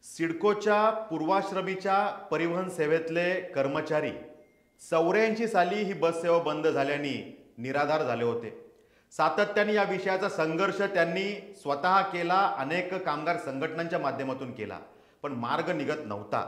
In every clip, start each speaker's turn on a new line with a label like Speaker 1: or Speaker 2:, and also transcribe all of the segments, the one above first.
Speaker 1: सिडकोच्या पूर्वाश्रमीच्या परिवहन सेवेतले कर्मचारी 84 साली ही बस सेवा बंद झाल्याने निराधार झाले होते। सातत्याने या विषयाचा संघर्ष त्यांनी स्वतः केला, अनेक कामगार संघटनांच्या माध्यमातून केला, पण मार्ग निघत नव्हता।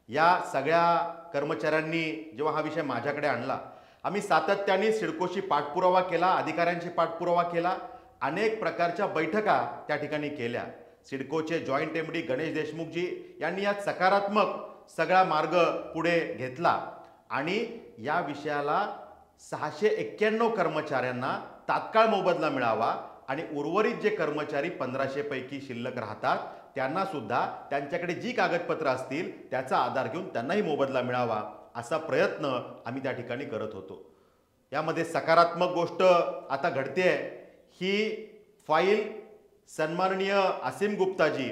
Speaker 1: या सगळ्या कर्मचाऱ्यांनी जेव्हा हा विषय माझ्याकडे आणला, आम्ही सातत्याने सिडकोशी पाठपुरावा केला, अधिकाऱ्यांशी पाठपुरावा केला, अनेक प्रकारच्या बैठका त्या ठिकाणी केल्या। सिडकोचे जॉइंट एमडी गणेश देशमुख जी यांनी यात सकारात्मक सगळा मार्ग पुढे घेतला आणि या विषयाला 691 कर्मचाऱ्यांना तात्काळ मोबदला मिळावा आणि उर्वरित जे कर्मचारी 1500 पैकी शिल्लक राहतात त्यांना सुद्धा त्यांच्याकडे जी कागदपत्र असतील त्याचा आधार घेऊन त्यांनाही मोबदला मिळावा असा प्रयत्न आम्ही त्या ठिकाणी करत होतो। यामध्ये सकारात्मक गोष्ट आता घडते। ही फाईल सन्माननीय असीम गुप्ताजी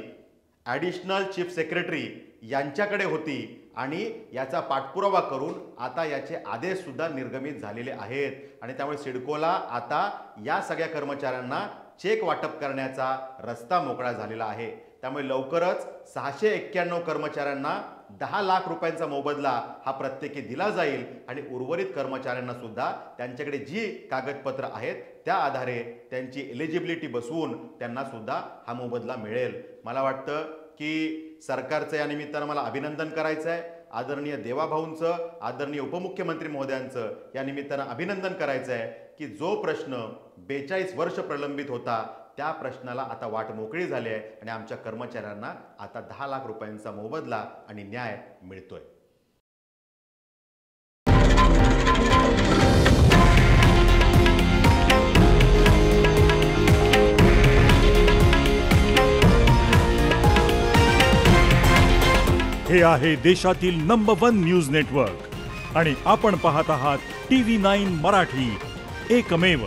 Speaker 1: ॲडिशनल चीफ सेक्रेटरी यांच्याकडे होती आणि याचा पाठपुरावा करून आता याचे आदेश सुद्धा निर्गमित झालेले आहेत आणि त्यामुळे सिडकोला आता या सगळ्या कर्मचाऱ्यांना चेक वाटप करण्याचा रस्ता मोकळा झालेला आहे। त्यामुळे लवकरच 691 कर्मचाऱ्यांना 10 लाख रुपयांचा मोबदला हा प्रत्येकी दिला जाईल आणि उर्वरित कर्मचाऱ्यांना सुद्धा त्यांच्याकडे जी कागदपत्र आहेत त्या आधारे त्यांची एलिजिबिलिटी बसवून त्यांना सुद्धा हा मोबदला मिळेल। मला वाटतं की सरकारचं या निमित्तानं मला अभिनंदन करायचं आहे। आदरणीय देवाभाऊंचं, आदरणीय उपमुख्यमंत्री महोदयांचं या निमित्तानं अभिनंदन करायचं आहे की जो प्रश्न 42 वर्ष प्रलंबित होता त्या प्रश्नाला आता वाट मोकळी झाली आहे आणि आमच्या कर्मचाऱ्यांना आता 10 लाख रुपयांचा मोबदला आणि न्याय मिळतोय।
Speaker 2: हे आहे देशातील नंबर 1 न्यूज नेटवर्क आणि आपण पाहत आहात TV9 मराठी, एकमेव।